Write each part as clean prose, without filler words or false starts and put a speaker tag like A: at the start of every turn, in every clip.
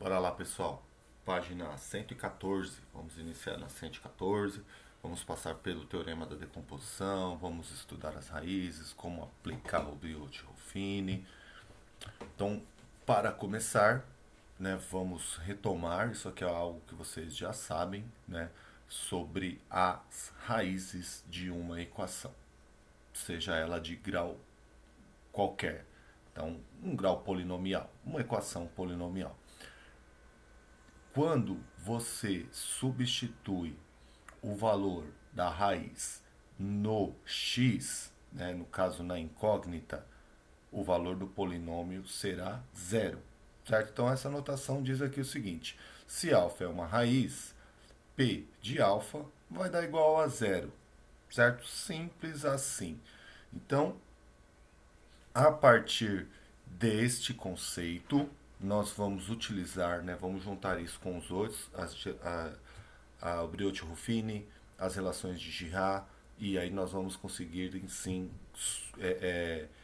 A: Bora lá, pessoal. Página 114. Vamos iniciar na 114. Vamos passar pelo teorema da decomposição. Vamos estudar as raízes, como aplicar o Biot-Ruffini. Então, para começar, né, vamos retomar. Isso aqui é algo que vocês já sabem, né, sobre as raízes de uma equação, seja ela de grau qualquer. Então, um grau polinomial, uma equação polinomial. Quando você substitui o valor da raiz no x, né, no caso na incógnita, o valor do polinômio será zero. Certo? Então essa notação diz aqui o seguinte: se alfa é uma raiz, p de alfa vai dar igual a zero. Certo? Simples assim. Então, a partir deste conceito, nós vamos utilizar, né, vamos juntar isso com os outros, o Briot-Ruffini, as relações de Girard, e aí nós vamos conseguir, sim,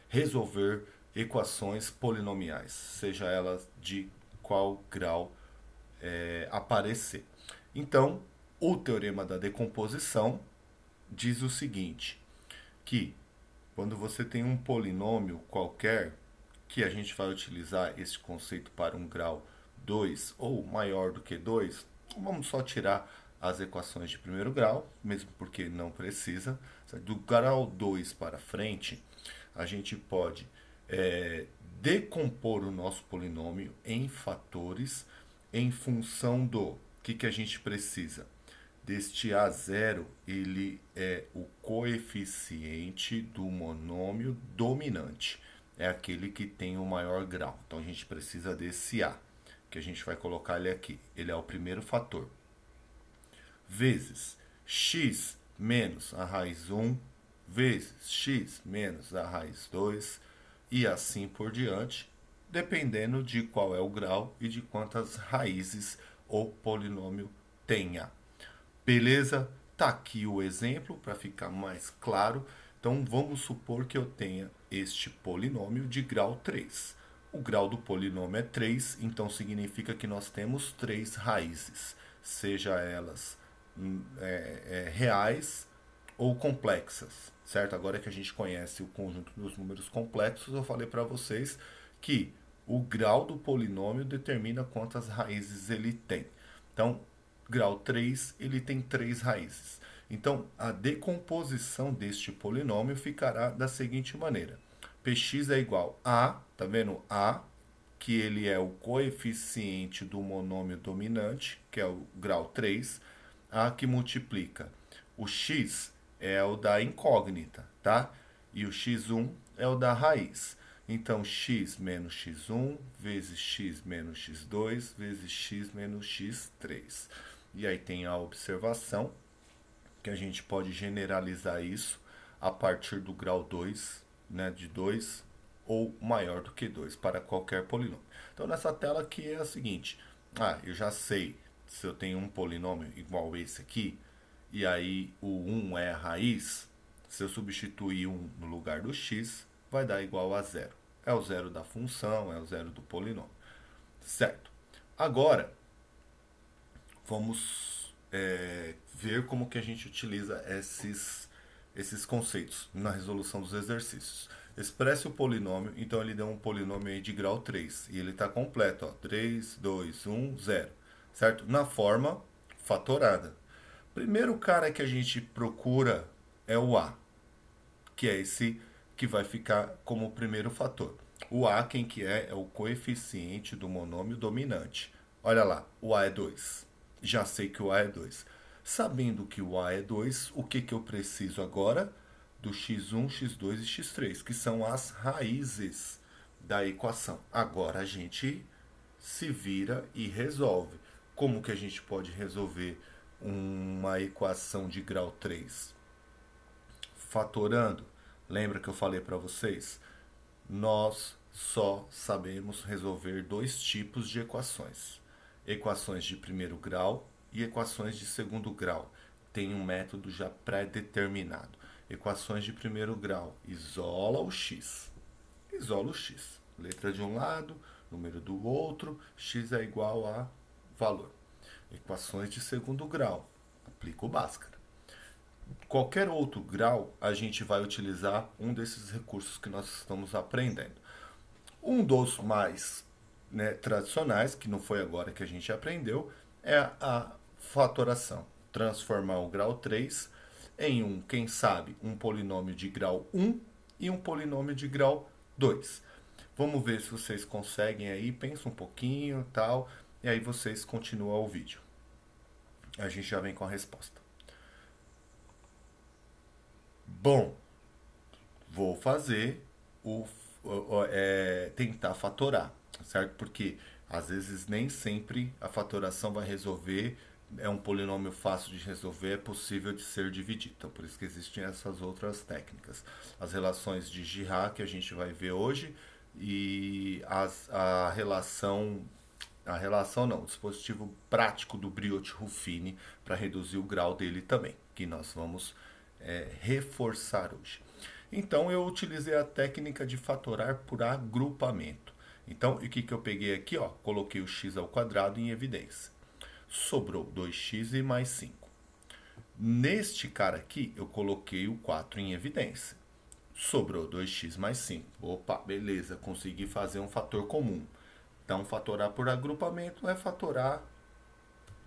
A: resolver equações polinomiais, seja elas de qual grau aparecer. Então, o teorema da decomposição diz o seguinte, que quando você tem um polinômio qualquer, que a gente vai utilizar esse conceito para um grau 2 ou maior do que 2, vamos só tirar as equações de primeiro grau, mesmo porque não precisa. Do grau 2 para frente, a gente pode decompor o nosso polinômio em fatores em função do que a gente precisa. Deste A0, ele é o coeficiente do monômio dominante. É aquele que tem o maior grau. Então a gente precisa desse A, que a gente vai colocar ele aqui. Ele é o primeiro fator. Vezes x menos a raiz 1, vezes x menos a raiz 2, e assim por diante, dependendo de qual é o grau e de quantas raízes o polinômio tenha. Beleza? Tá aqui o exemplo para ficar mais claro. Então vamos supor que eu tenha este polinômio de grau 3. O grau do polinômio é 3, então significa que nós temos 3 raízes, seja elas reais ou complexas, certo? Agora que a gente conhece o conjunto dos números complexos, eu falei para vocês que o grau do polinômio determina quantas raízes ele tem. Então, grau 3, ele tem 3 raízes. Então, a decomposição deste polinômio ficará da seguinte maneira. Px é igual a, tá vendo? A, que ele é o coeficiente do monômio dominante, que é o grau 3, a que multiplica. O x é o da incógnita, tá? E o x1 é o da raiz. Então, x menos x1 vezes x menos x2 vezes x menos x3. E aí tem a observação, que a gente pode generalizar isso a partir do grau 2, né, de 2 ou maior do que 2 para qualquer polinômio. Então, nessa tela aqui é a seguinte. Eu já sei se eu tenho um polinômio igual esse aqui, e aí o 1 é a raiz, se eu substituir 1 no lugar do x, vai dar igual a zero. É o zero da função, é o zero do polinômio. Certo. Agora, vamos ver como que a gente utiliza esses conceitos na resolução dos exercícios. Expresse o polinômio, então ele deu um polinômio aí de grau 3, e ele está completo, ó, 3, 2, 1, 0, certo? Na forma fatorada. Primeiro cara que a gente procura é o A, que é esse que vai ficar como primeiro fator. O A, quem que é? É o coeficiente do monômio dominante. Olha lá, o A é 2. Já sei que o A é 2. Sabendo que o A é 2, o que eu preciso agora? Do x1, x2 e x3, que são as raízes da equação. Agora a gente se vira e resolve. Como que a gente pode resolver uma equação de grau 3? Fatorando. Lembra que eu falei para vocês? Nós só sabemos resolver dois tipos de equações: equações de primeiro grau e equações de segundo grau. Tem um método já pré-determinado. Equações de primeiro grau: isola o x. Isola o x. Letra de um lado, número do outro, x é igual a valor. Equações de segundo grau, aplico Bhaskara. Qualquer outro grau, a gente vai utilizar um desses recursos que nós estamos aprendendo. Um dos mais, né, tradicionais, que não foi agora que a gente aprendeu, é a fatoração. Transformar o grau 3 em quem sabe, um polinômio de grau 1 e um polinômio de grau 2. Vamos ver se vocês conseguem aí, pensa um pouquinho e tal, e aí vocês continuam o vídeo. A gente já vem com a resposta. Bom, vou fazer tentar fatorar, certo? Porque às vezes nem sempre a fatoração vai resolver, é um polinômio fácil de resolver, é possível de ser dividido. Então, por isso que existem essas outras técnicas. As relações de Girard, que a gente vai ver hoje, e o dispositivo prático do Briot-Ruffini para reduzir o grau dele também, que nós vamos reforçar hoje. Então eu utilizei a técnica de fatorar por agrupamento. Então o que eu peguei aqui? Ó, coloquei o x ao quadrado em evidência. Sobrou 2x e mais 5. Neste cara aqui eu coloquei o 4 em evidência. Sobrou 2x mais 5. Opa, beleza, consegui fazer um fator comum. Então fatorar por agrupamento é fatorar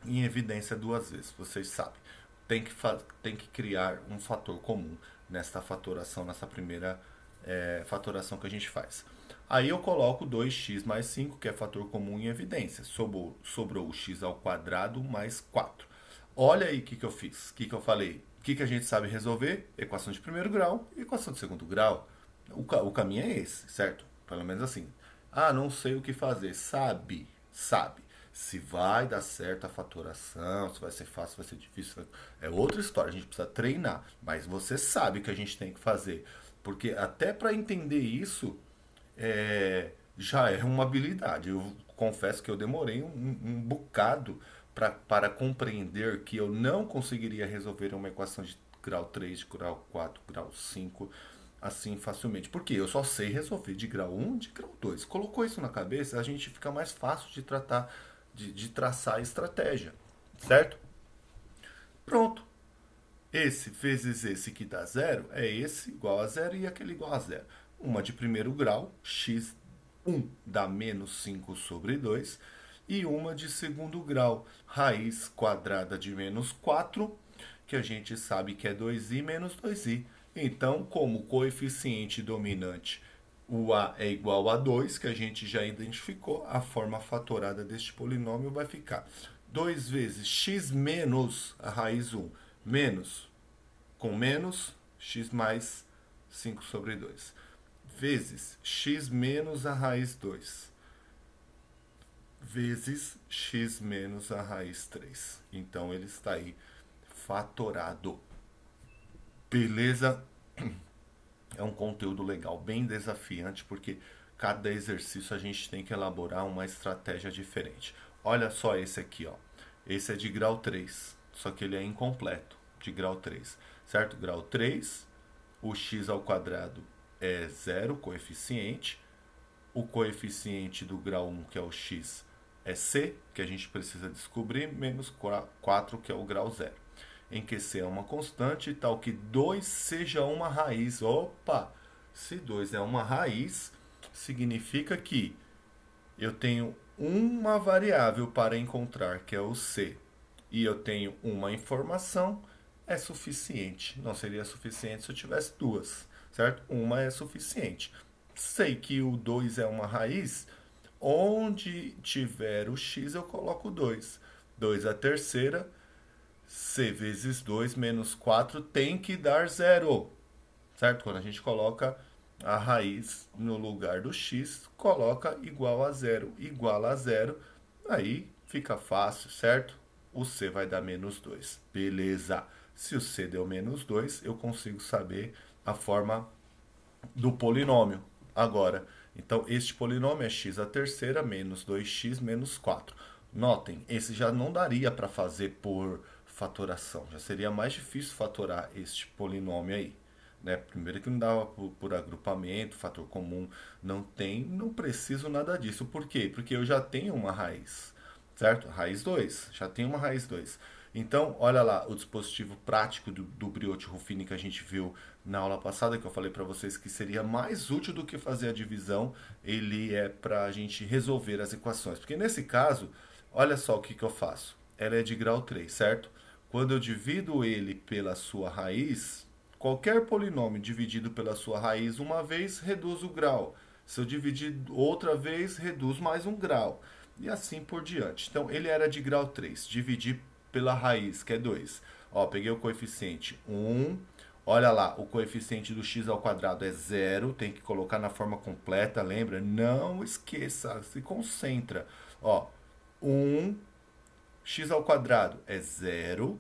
A: em evidência duas vezes, vocês sabem. Tem que criar um fator comum nessa fatoração, nessa primeira fatoração que a gente faz. Aí eu coloco 2x mais 5, que é fator comum em evidência. Sobrou o x ao quadrado mais 4. Olha aí o que eu fiz, o que eu falei. O que a gente sabe resolver? Equação de primeiro grau e equação de segundo grau. O caminho é esse, certo? Pelo menos assim. Ah, não sei o que fazer. Sabe. Se vai dar certo a fatoração, se vai ser fácil, vai ser difícil, é outra história. A gente precisa treinar, mas você sabe o que a gente tem que fazer. Porque até para entender isso, já é uma habilidade. Eu confesso que eu demorei um bocado para compreender que eu não conseguiria resolver uma equação de grau 3, de grau 4, grau 5 assim facilmente. Porque eu só sei resolver de grau 1 e de grau 2. Colocou isso na cabeça, a gente fica mais fácil de tratar, de traçar a estratégia, certo? Pronto. Esse vezes esse que dá zero é esse igual a zero e aquele igual a zero. Uma de primeiro grau, x1 dá menos 5 sobre 2. E uma de segundo grau, raiz quadrada de menos 4, que a gente sabe que é 2i menos 2i. Então, como coeficiente dominante o a é igual a 2, que a gente já identificou, a forma fatorada deste polinômio vai ficar 2 vezes x menos a raiz 1, menos com menos, x mais 5 sobre 2, vezes x menos a raiz 2, vezes x menos a raiz 3. Então, ele está aí fatorado. Beleza? É um conteúdo legal, bem desafiante, porque cada exercício a gente tem que elaborar uma estratégia diferente. Olha só esse aqui, ó. Esse é de grau 3, só que ele é incompleto, de grau 3, certo? Grau 3, o x ao quadrado é 0, coeficiente. O coeficiente do grau 1, que é o x, é c, que a gente precisa descobrir, menos 4, que é o grau 0. Em que c é uma constante, tal que 2 seja uma raiz. Opa! Se 2 é uma raiz, significa que eu tenho uma variável para encontrar, que é o c, e eu tenho uma informação, é suficiente. Não seria suficiente se eu tivesse duas, certo? Uma é suficiente. Sei que o 2 é uma raiz, onde tiver o x eu coloco 2. 2 é a terceira, c vezes 2 menos 4 tem que dar zero, certo? Quando a gente coloca a raiz no lugar do x, coloca igual a zero, aí fica fácil, certo? O c vai dar menos 2, beleza. Se o c deu menos 2, eu consigo saber a forma do polinômio agora. Então, este polinômio é x a terceira menos 2x menos 4. Notem, esse já não daria para fazer por fatoração. Já seria mais difícil fatorar este polinômio aí, né? Primeiro que não dava por agrupamento, fator comum, não tem, não preciso nada disso. Por quê? Porque eu já tenho uma raiz, certo? Raiz 2 já tenho uma raiz 2. Então, olha lá o dispositivo prático do Brioche-Ruffini que a gente viu na aula passada, que eu falei para vocês que seria mais útil do que fazer a divisão, ele é para a gente resolver as equações. Porque nesse caso, olha só o que, que eu faço. Ela é de grau 3, certo? Quando eu divido ele pela sua raiz, qualquer polinômio dividido pela sua raiz uma vez reduz o grau. Se eu dividir outra vez, reduz mais um grau. E assim por diante. Então, ele era de grau 3. Dividir pela raiz, que é 2. Ó, peguei o coeficiente 1. Olha lá, o coeficiente do x ao quadrado é 0. Tem que colocar na forma completa, lembra? Não esqueça, se concentra. Ó, 1, x ao quadrado é 0.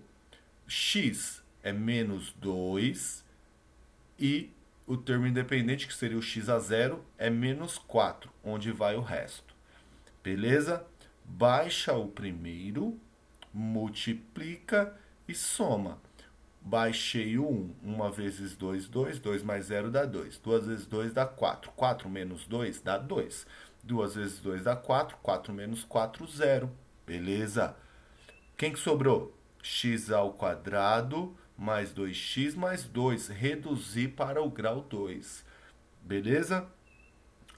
A: X é menos 2 e o termo independente, que seria o x a zero, é menos 4, onde vai o resto. Beleza? Baixa o primeiro, multiplica e soma. Baixei o 1. 1 vezes 2, 2. 2 mais 0 dá 2. 2 vezes 2 dá 4. 4 menos 2 dá 2. 2 vezes 2 dá 4. 4 menos 4, 0. Beleza? Quem que sobrou? X ao quadrado mais 2x mais 2. Reduzir para o grau 2. Beleza?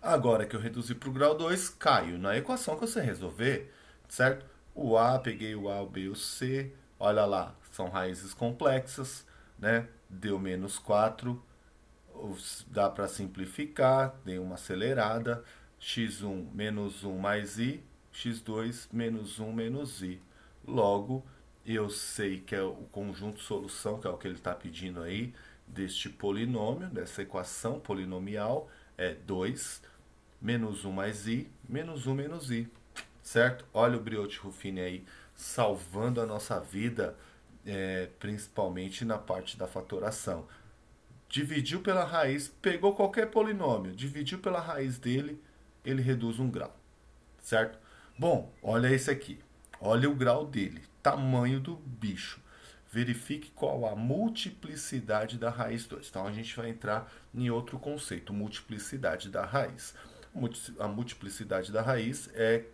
A: Agora que eu reduzi para o grau 2, caio na equação que você resolver, certo? O A, peguei o A, o B e o C. Olha lá, são raízes complexas, né? Deu menos 4. Dá para simplificar, dei uma acelerada. X1 menos 1 mais I, x2 menos 1 menos I. Logo, eu sei que é o conjunto solução, que é o que ele está pedindo aí, deste polinômio, dessa equação polinomial, é 2 menos 1 mais I, menos 1 menos I. Certo? Olha o Brioche-Ruffini aí salvando a nossa vida, principalmente na parte da fatoração. Dividiu pela raiz, pegou qualquer polinômio, dividiu pela raiz dele, ele reduz um grau, certo? Bom, olha esse aqui. Olha o grau dele, tamanho do bicho. Verifique qual a multiplicidade da raiz 2. Então a gente vai entrar em outro conceito, multiplicidade da raiz. A multiplicidade da raiz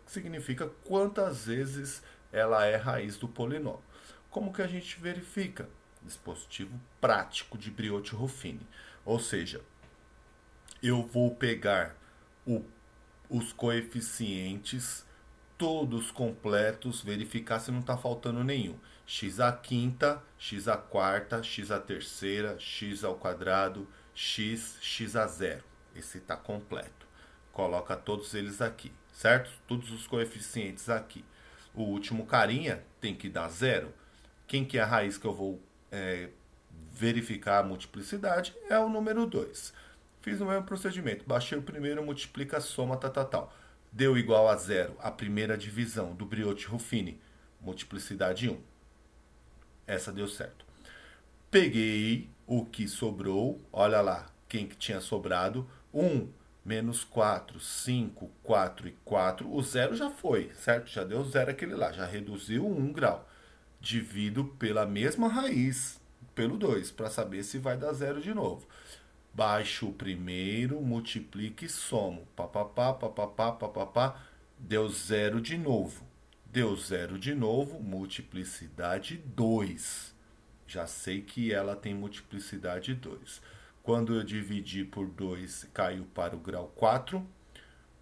A: significa quantas vezes ela é raiz do polinômio. Como que a gente verifica? Dispositivo prático de Brioche-Ruffini. Ou seja, eu vou pegar o, os coeficientes todos completos, verificar se não está faltando nenhum. X a quinta, x a quarta, x a terceira, x ao quadrado, x a zero. Esse está completo. Coloca todos eles aqui, certo? Todos os coeficientes aqui. O último carinha tem que dar zero. Quem que é a raiz que eu vou verificar a multiplicidade? É o número 2. Fiz o mesmo procedimento. Baixei o primeiro, multiplica, soma, tal. Deu igual a zero a primeira divisão do Brioche-Ruffini. Multiplicidade 1. Essa deu certo. Peguei o que sobrou. Olha lá, quem que tinha sobrado. 1 menos 4, 5, 4 e 4. O zero já foi, certo? Já deu zero aquele lá. Já reduziu 1 grau. Divido pela mesma raiz, pelo 2, para saber se vai dar zero de novo. Baixo o primeiro, multiplico e somo. Papapá, papapá, papapá. Deu zero de novo. Deu zero de novo, multiplicidade 2. Já sei que ela tem multiplicidade 2. Quando eu dividi por 2, caiu para o grau 4.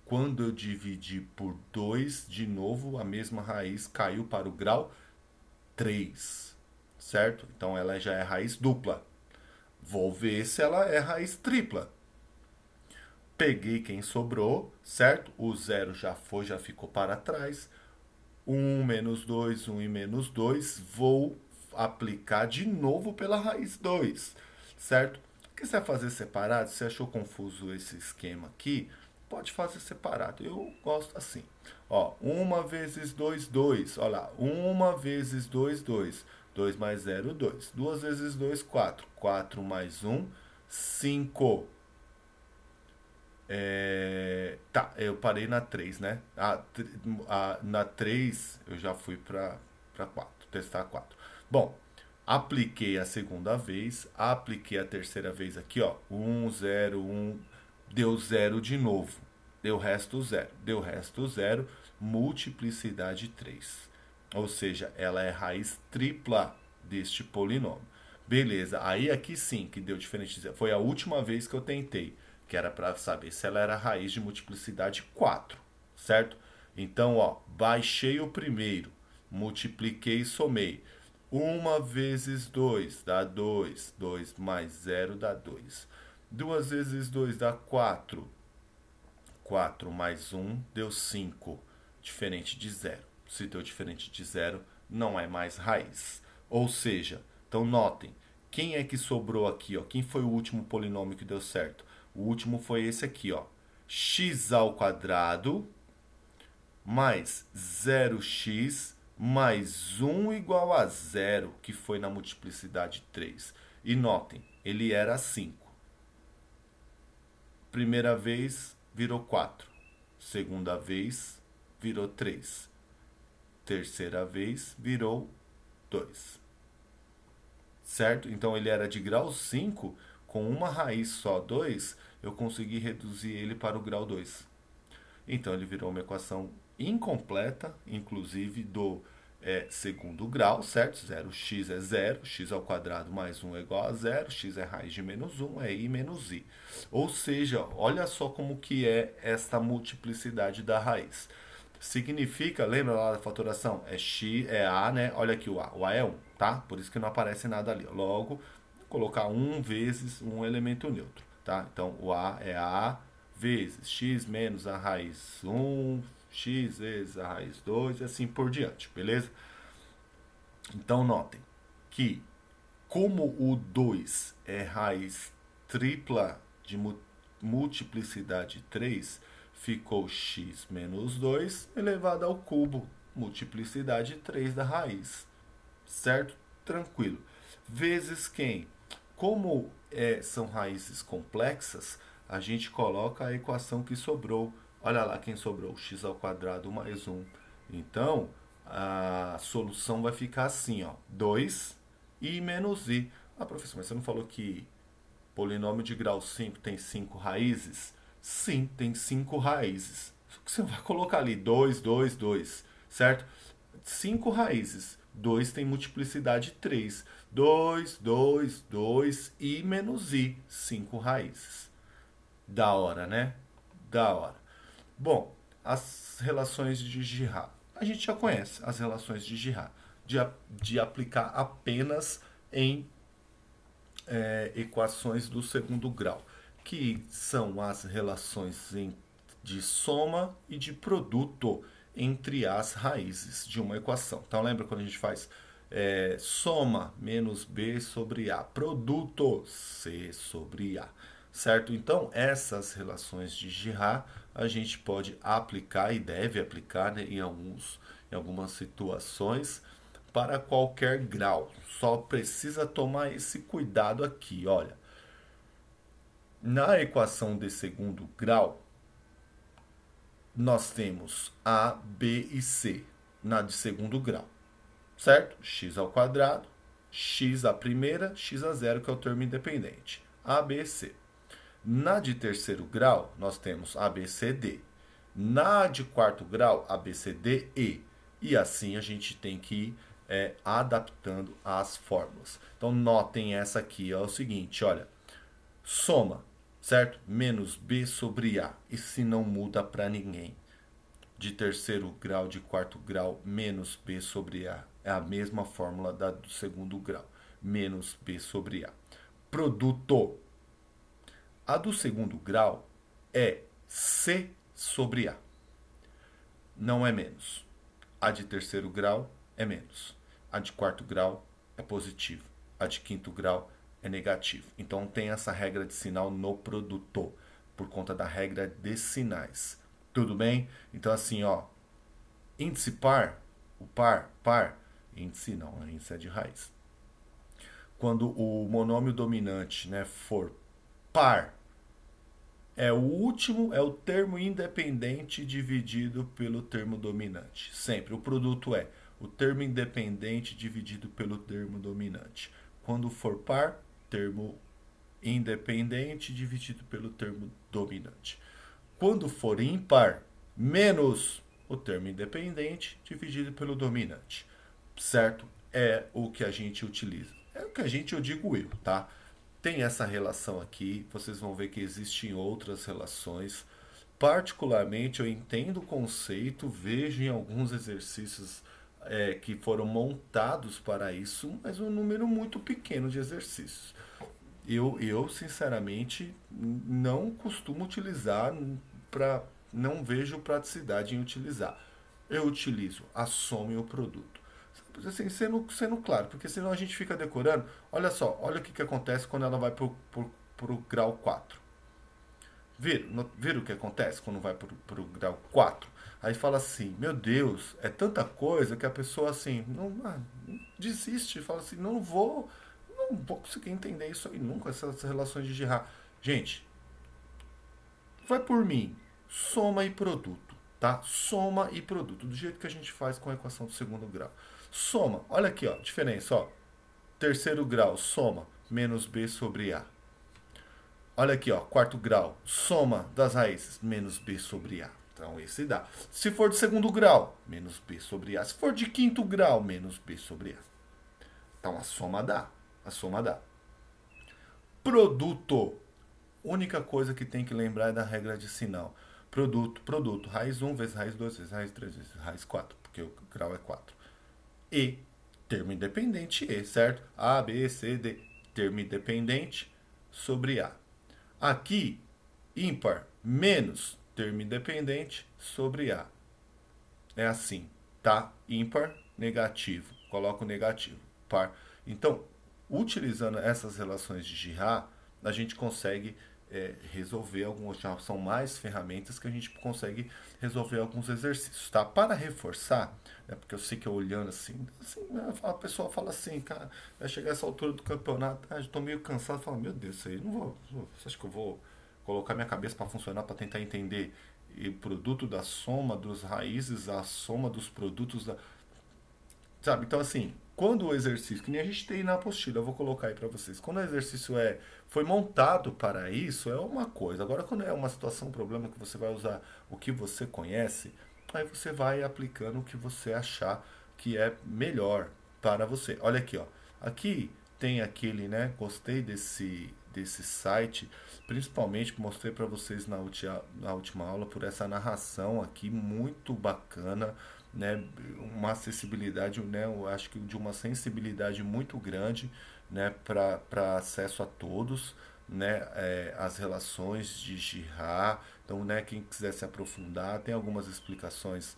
A: Quando eu dividi por 2, de novo, a mesma raiz caiu para o grau 3. Certo? Então ela já é raiz dupla. Vou ver se ela é raiz tripla. Peguei quem sobrou, certo? O zero já foi, já ficou para trás. 1 menos 2, 1 e menos 2. Vou aplicar de novo pela raiz 2, certo? Quiser fazer separado, se achou confuso esse esquema aqui, pode fazer separado. Eu gosto assim. Ó, 1 vezes 2, 2. Olha lá, 1 vezes 2, 2. 2 mais 0, 2. 2 vezes 2, 4. 4 mais 1, 5. Tá, eu parei na 3, né? Na 3 eu já fui para 4, testar 4. Bom, Apliquei a segunda vez, apliquei a terceira vez aqui, ó. 1, 0, 1, deu 0 de novo. Deu resto 0. Deu resto 0, multiplicidade 3. Ou seja, ela é raiz tripla deste polinômio. Beleza, aí aqui sim que deu diferente. Foi a última vez que eu tentei, que era para saber se ela era raiz de multiplicidade 4, certo? Então, ó, baixei o primeiro, multipliquei e somei. 1 vezes 2 dá 2. 2 mais 0 dá 2. 2 vezes 2 dá 4. 4 mais 1 deu 5. Diferente de 0. Se deu diferente de 0, não é mais raiz. Ou seja, então notem, quem é que sobrou aqui? Ó? Quem foi o último polinômio que deu certo? O último foi esse aqui, ó. X ao quadrado mais 0x mais 1 igual a 0, que foi na multiplicidade 3. E notem, ele era 5. Primeira vez virou 4. Segunda vez virou 3. Terceira vez virou 2. Certo? Então ele era de grau 5, com uma raiz só 2, eu consegui reduzir ele para o grau 2. Então ele virou uma equação incompleta, inclusive do segundo grau, certo? 0x é 0, x ao quadrado mais 1 é igual a 0, x é raiz de menos 1, é i menos i. Ou seja, olha só como que é esta multiplicidade da raiz. Significa, lembra lá da fatoração? É x, é a, né? Olha aqui o a é 1, tá? Por isso que não aparece nada ali. Logo, colocar 1 vezes um elemento neutro, tá? Então o a é a vezes x menos a raiz 1, x vezes a raiz 2 e assim por diante, beleza? Então notem que como o 2 é raiz tripla de multiplicidade 3, ficou x menos 2 elevado ao cubo, multiplicidade 3 da raiz, certo? Tranquilo. Vezes quem? Como são raízes complexas, a gente coloca a equação que sobrou. Olha lá quem sobrou, x ao quadrado mais 1. Então, a solução vai ficar assim, ó, 2i menos i. Ah, professor, mas você não falou que polinômio de grau 5 tem 5 raízes? Sim, tem 5 raízes. Você vai colocar ali 2, 2, 2, certo? 5 raízes. 2 tem multiplicidade 3. 2, 2, 2, i menos i. 5 raízes. Da hora, né? Da hora. Bom, as relações de Girard. A gente já conhece as relações de Girard. De aplicar apenas em equações do segundo grau, que são as relações de soma e de produto entre as raízes de uma equação. Então lembra quando a gente faz soma menos b sobre a, produto c sobre a, certo? Então essas relações de Girard a gente pode aplicar e deve aplicar, né, em algumas situações para qualquer grau. Só precisa tomar esse cuidado aqui, olha. Na equação de segundo grau, nós temos A, B e C na de segundo grau, certo? X ao quadrado, x a primeira, x a zero, que é o termo independente. A, B, C. Na de terceiro grau, nós temos A, B, C, D. Na de quarto grau, A, B, C, D, E. E assim a gente tem que ir adaptando as fórmulas. Então notem essa aqui, é o seguinte, olha. Soma, certo? Menos B sobre A. Isso não muda para ninguém. De terceiro grau, de quarto grau, menos B sobre A. É a mesma fórmula da do segundo grau. Menos B sobre A. Produto. A do segundo grau é C sobre A. Não é menos. A de terceiro grau é menos. A de quarto grau é positivo. A de quinto grau é negativo. Então tem essa regra de sinal no produto, por conta da regra de sinais. Tudo bem? Então assim, ó, índice par, o par, índice não, índice é de raiz. Quando o monômio dominante, né, for par, é o último, é o termo independente dividido pelo termo dominante. Sempre. O produto é o termo independente dividido pelo termo dominante. Quando for par, termo independente dividido pelo termo dominante. Quando for ímpar, menos o termo independente dividido pelo dominante. Certo? É o que a gente utiliza. É o que a gente, eu digo eu, tá? Tem essa relação aqui, vocês vão ver que existem outras relações. Particularmente, eu entendo o conceito, vejo em alguns exercícios que foram montados para isso, mas um número muito pequeno de exercícios. Eu sinceramente, não costumo utilizar, não vejo praticidade em utilizar. Eu utilizo a soma e o produto. Assim, sendo claro, porque senão a gente fica decorando. Olha só, olha o que acontece quando ela vai para o grau 4. Viram o que acontece quando vai para o grau 4? Aí fala assim, meu Deus, é tanta coisa que a pessoa assim, não, desiste, fala assim, não vou conseguir entender isso aí nunca, essas relações de Girard. Gente, vai por mim, soma e produto, tá? Soma e produto, do jeito que a gente faz com a equação do segundo grau. Soma, olha aqui, ó, diferença, ó. Terceiro grau, soma, menos b sobre a. Olha aqui, ó, quarto grau, soma das raízes, menos b sobre a. Então esse dá. Se for de segundo grau, menos b sobre a. Se for de quinto grau, menos b sobre a. Então a soma dá. A soma dá. Produto. Única coisa que tem que lembrar é da regra de sinal. Produto, produto. Raiz 1 vezes raiz 2 vezes raiz 3 vezes raiz 4, porque o grau é 4. E, termo independente E, certo? A, B, C, D. Termo independente sobre A. Aqui, ímpar, menos termo independente sobre A. É assim, tá? Ímpar, negativo. Coloca o negativo. Par. Então, utilizando essas relações de Girard, a gente consegue resolver algumas. Já são mais ferramentas que a gente consegue resolver alguns exercícios, tá? Para reforçar, né, porque eu sei que eu olhando assim né, a pessoa fala assim, cara, vai chegar essa altura do campeonato, eu tô meio cansado, fala, meu Deus, isso aí, não vou, você acha que eu vou colocar minha cabeça para funcionar, para tentar entender o produto da soma dos raízes, a soma dos produtos da, sabe? Então, assim, quando o exercício, que nem a gente tem na apostila, eu vou colocar aí para vocês, quando o exercício foi montado para isso, é uma coisa. Agora, quando é uma situação, um problema que você vai usar o que você conhece, aí você vai aplicando o que você achar que é melhor para você. Olha aqui, ó. Aqui tem aquele, né? Gostei desse site, principalmente mostrei para vocês na última aula por essa narração aqui muito bacana, né, uma acessibilidade, né, eu acho que de uma sensibilidade muito grande, né, para acesso a todos, né, as relações de Girard. Então, né, quem quiser se aprofundar, tem algumas explicações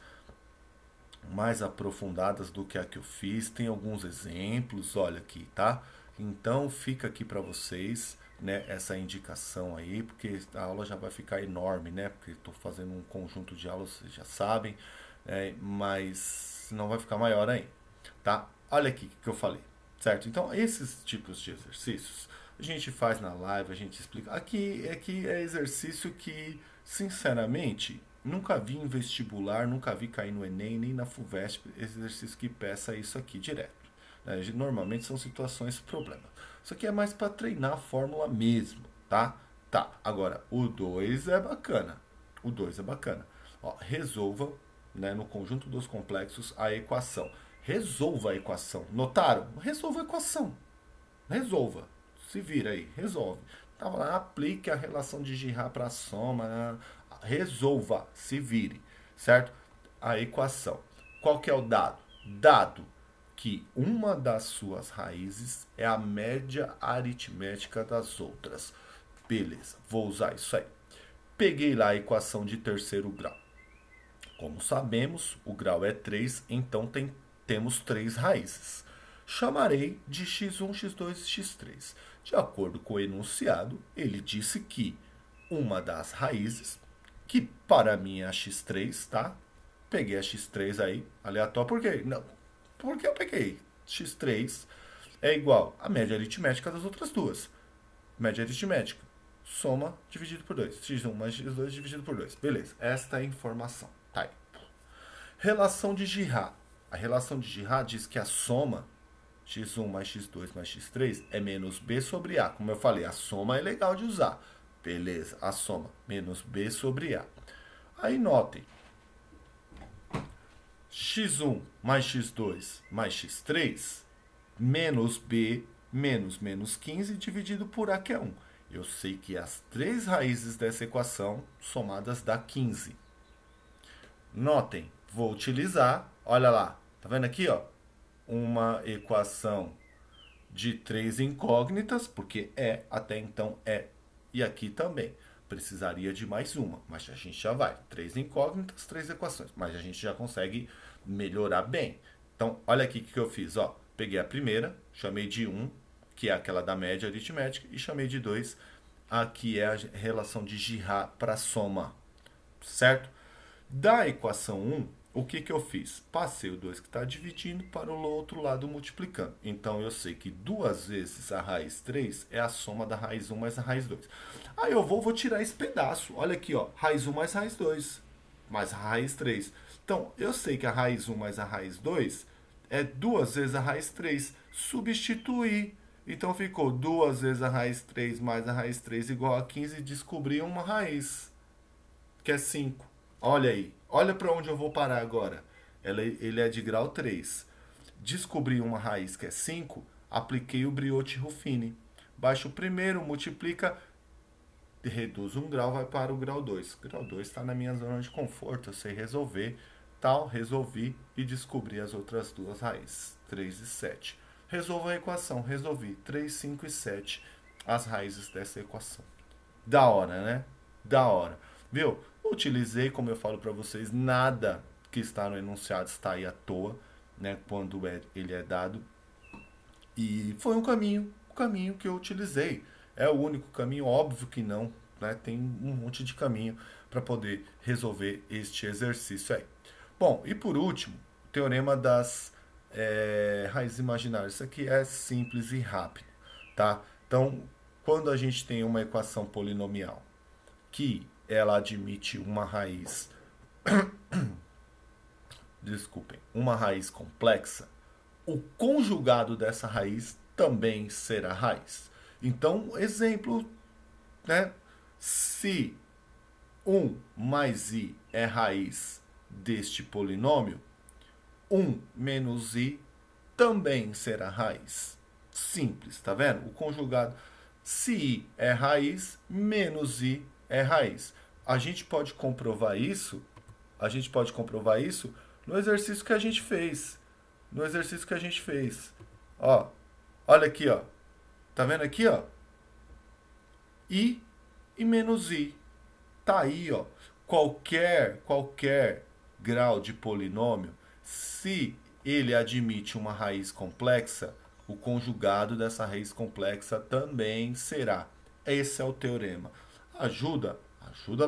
A: mais aprofundadas do que a que eu fiz, tem alguns exemplos, olha aqui, tá? Então fica aqui para vocês, né, essa indicação aí, porque a aula já vai ficar enorme, né? Porque estou fazendo um conjunto de aulas, vocês já sabem, mas não vai ficar maior aí, tá? Olha aqui o que eu falei, certo? Então esses tipos de exercícios a gente faz na live, a gente explica. Aqui é exercício que, sinceramente, nunca vi em vestibular, nunca vi cair no Enem, nem na FUVEST, exercício que peça isso aqui direto. Né? Normalmente são situações problema. Isso aqui é mais para treinar a fórmula mesmo, tá? Tá, agora o 2 é bacana. O 2 é bacana. Ó, resolva, né, no conjunto dos complexos a equação. Resolva a equação. Notaram? Resolva a equação. Resolva. Se vira aí, resolve. Tava lá, aplique a relação de Girard para a soma, né? Resolva, se vire, certo? A equação. Qual que é o dado? Dado que uma das suas raízes é a média aritmética das outras. Beleza, vou usar isso aí. Peguei lá a equação de terceiro grau. Como sabemos, o grau é 3, então temos 3 raízes. Chamarei de x1, x2 e x3. De acordo com o enunciado, ele disse que uma das raízes, que para mim é a x3, tá? Peguei a x3 aí, aleatório. Por quê? Não, porque eu peguei x3 é igual à média aritmética das outras duas. Média aritmética, soma dividido por 2. x1 mais x2 dividido por 2. Beleza, esta é a informação. Tá aí. Relação de Girard. A relação de Girard diz que a soma x1 mais x2 mais x3 é menos b sobre a. Como eu falei, a soma é legal de usar. Beleza, a soma, menos b sobre a. Aí notem, x1 mais x2 mais x3, menos b menos menos 15 dividido por a, que é 1. Eu sei que as três raízes dessa equação somadas dá 15. Notem, vou utilizar, olha lá, tá vendo aqui, ó, uma equação de três incógnitas, porque até então e aqui também. Precisaria de mais uma, mas a gente já vai. Três incógnitas, três equações, mas a gente já consegue melhorar bem. Então, olha aqui o que eu fiz, ó. Peguei a primeira, chamei de 1, que é aquela da média aritmética, e chamei de 2, aqui é a relação de Girard para soma, certo? Da equação 1, o que eu fiz? Passei o 2 que está dividindo para o outro lado multiplicando. Então, eu sei que 2 vezes a raiz 3 é a soma da raiz 1 mais a raiz 2. Aí eu vou tirar esse pedaço. Olha aqui, ó, raiz 1 mais raiz 2, mais a raiz 3. Então, eu sei que a raiz 1 mais a raiz 2 é 2 vezes a raiz 3. Substituir. Então, ficou 2 vezes a raiz 3 mais a raiz 3 igual a 15. E descobri uma raiz, que é 5. Olha aí. Olha para onde eu vou parar agora. Ele é de grau 3. Descobri uma raiz que é 5, apliquei o Brioche-Ruffini. Baixa o primeiro, multiplica, reduz um grau, vai para o grau 2. O grau 2 está na minha zona de conforto, eu sei resolver. Tal, resolvi e descobri as outras duas raízes, 3 e 7. Resolvo a equação, resolvi 3, 5 e 7, as raízes dessa equação. Da hora, né? Da hora. Viu? Utilizei, como eu falo para vocês, nada que está no enunciado está aí à toa, né? Quando ele é dado. E foi um caminho que eu utilizei. É o único caminho? Óbvio que não, né? Tem um monte de caminho para poder resolver este exercício aí. Bom, e por último, o teorema das raízes imaginárias. Isso aqui é simples e rápido, tá? Então, quando a gente tem uma equação polinomial que ela admite uma raiz, desculpem, uma raiz complexa, o conjugado dessa raiz também será raiz. Então, exemplo, né? Se 1 mais i é raiz deste polinômio, 1 menos i também será raiz. Simples, tá vendo? O conjugado, se i é raiz, menos i é raiz. A gente pode comprovar isso no exercício que a gente fez. No exercício que a gente fez. Ó, olha aqui, ó. Tá vendo aqui, ó? I e menos i. Tá aí, ó. Qualquer grau de polinômio, se ele admite uma raiz complexa, o conjugado dessa raiz complexa também será. Esse é o teorema. Ajuda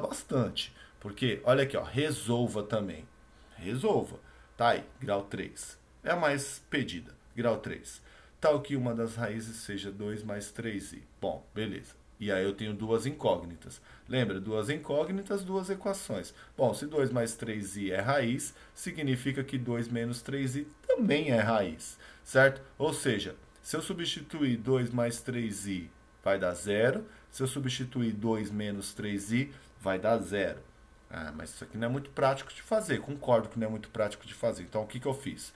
A: bastante. Porque, olha aqui, ó, resolva também. Resolva. Tá aí, grau 3. É a mais pedida, grau 3. Tal que uma das raízes seja 2 mais 3i. Bom, beleza. E aí eu tenho duas incógnitas. Lembra? Duas incógnitas, duas equações. Bom, se 2 mais 3i é raiz, significa que 2 menos 3i também é raiz, certo? Ou seja, se eu substituir 2 mais 3i, vai dar 0. Se eu substituir 2 menos 3i, vai dar 0. Ah, mas isso aqui não é muito prático de fazer. Concordo que não é muito prático de fazer. Então, o que eu fiz?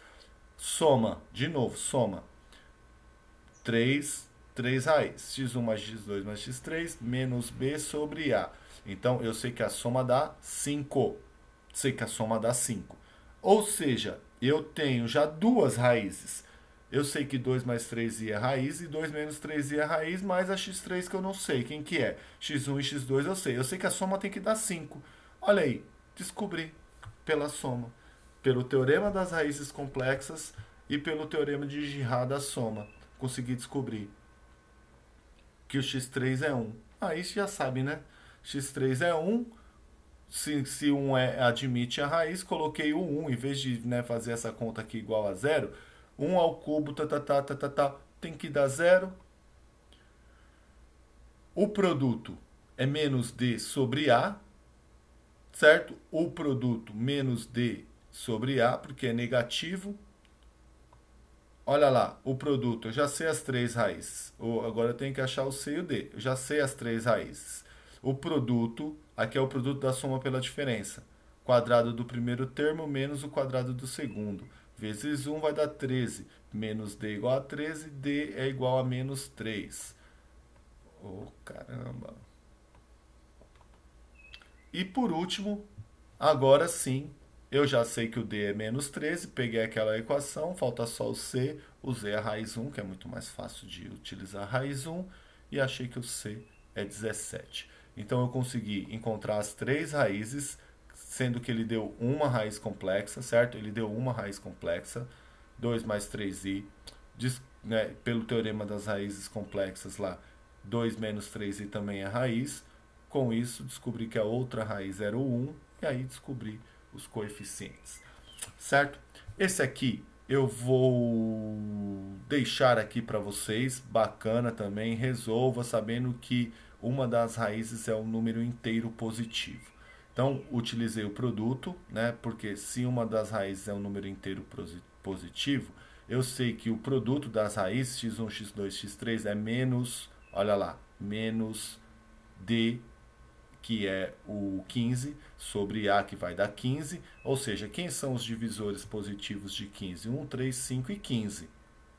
A: Soma, de novo, soma. 3 raízes. x1 mais x2 mais x3 menos b sobre a. Então, eu sei que a soma dá 5. Sei que a soma dá 5. Ou seja, eu tenho já duas raízes. Eu sei que 2 mais 3i é raiz e 2 menos 3i é raiz, mais a x3 que eu não sei. Quem que é? x1 e x2 eu sei. Eu sei que a soma tem que dar 5. Olha aí, descobri pela soma. Pelo teorema das raízes complexas e pelo teorema de Girard da soma. Consegui descobrir que o x3 é 1. Aí já sabe, né? x3 é 1. Se 1 admite a raiz, coloquei o 1. Em vez de, né, fazer essa conta aqui igual a 0, 1 ao cubo, tem que dar 0. O produto é menos d sobre a, certo? O produto menos d sobre A, porque é negativo. Olha lá, o produto, eu já sei as três raízes. Agora eu tenho que achar o C e o D. Eu já sei as três raízes. O produto, aqui é o produto da soma pela diferença. Quadrado do primeiro termo menos o quadrado do segundo. Vezes 1 vai dar 13. Menos D igual a 13, D é igual a menos 3. Oh, caramba. E por último, agora sim, eu já sei que o D é menos 13, peguei aquela equação, falta só o C, usei a raiz 1, que é muito mais fácil de utilizar a raiz 1, e achei que o C é 17. Então eu consegui encontrar as três raízes, sendo que ele deu uma raiz complexa, certo? Ele deu uma raiz complexa, 2 mais 3i, né, pelo teorema das raízes complexas lá, 2 menos 3i também é raiz. Com isso, descobri que a outra raiz era o 1, e aí descobri os coeficientes, certo? Esse aqui eu vou deixar aqui para vocês, bacana também, resolva sabendo que uma das raízes é um número inteiro positivo. Então, utilizei o produto, né? Porque se uma das raízes é um número inteiro positivo, eu sei que o produto das raízes x1, x2, x3 é menos, olha lá, menos d, que é o 15, sobre A, que vai dar 15. Ou seja, quem são os divisores positivos de 15? 1, 3, 5 e 15.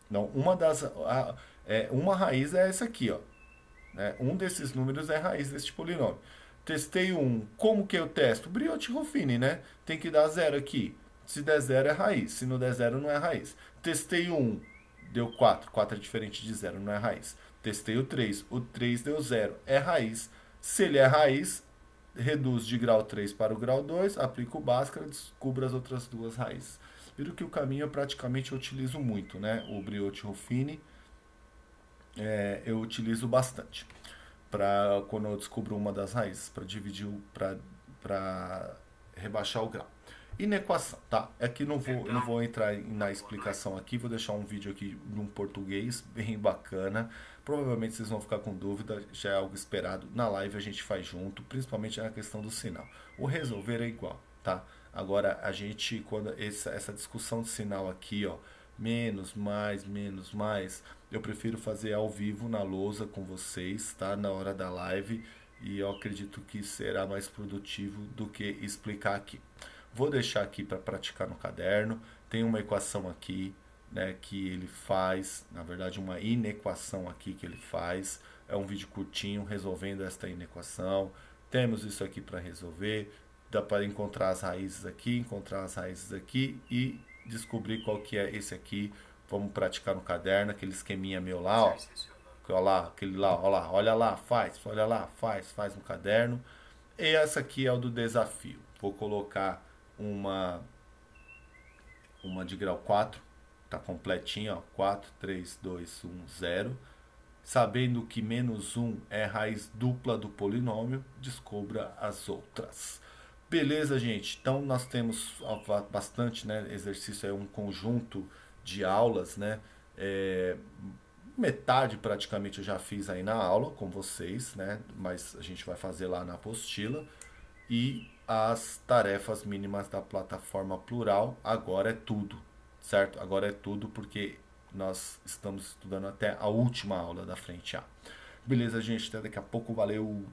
A: Não, uma raiz é essa aqui, ó. Né? Um desses números é a raiz deste polinômio. Testei um. Como que eu testo? Brioche-Ruffini, né? Tem que dar zero aqui. Se der zero é raiz. Se não der zero, não é raiz. Testei um. Deu 4. 4 é diferente de zero, não é raiz. Testei o 3. O 3 deu zero. É raiz. Se ele é raiz, reduz de grau 3 para o grau 2, aplica o Bhaskara, descubra as outras duas raízes. Viram que o caminho eu praticamente utilizo muito, né? O Brioche-Ruffini eu utilizo bastante para quando eu descubro uma das raízes, para dividir, para rebaixar o grau. Inequação, tá? É que eu não vou entrar na explicação aqui, vou deixar um vídeo aqui num português bem bacana. Provavelmente vocês vão ficar com dúvida, já é algo esperado. Na live a gente faz junto, principalmente na questão do sinal. O resolver é igual, tá? Agora a gente, quando essa discussão de sinal aqui, ó, menos, mais, eu prefiro fazer ao vivo na lousa com vocês, tá? Na hora da live, e eu acredito que será mais produtivo do que explicar aqui. Vou deixar aqui para praticar no caderno. Tem uma equação aqui, né, que ele faz, na verdade uma inequação aqui que ele faz. É um vídeo curtinho resolvendo esta inequação. Temos isso aqui para resolver. Dá para encontrar as raízes aqui e descobrir qual que é esse aqui. Vamos praticar no caderno, aquele esqueminha meu lá, ó. Olha lá, aquele lá, olha lá, faz no caderno. E essa aqui é o do desafio. Vou colocar uma de grau 4, tá completinha, ó, 4, 3, 2, 1, 0. Sabendo que menos 1 é raiz dupla do polinômio, descubra as outras. Beleza, gente? Então nós temos bastante, né, exercício, é um conjunto de aulas, né? Metade praticamente eu já fiz aí na aula com vocês, né? Mas a gente vai fazer lá na apostila. E as tarefas mínimas da plataforma Plural, agora é tudo, certo? Agora é tudo porque nós estamos estudando até a última aula da frente A. Beleza, gente? Até daqui a pouco. Valeu!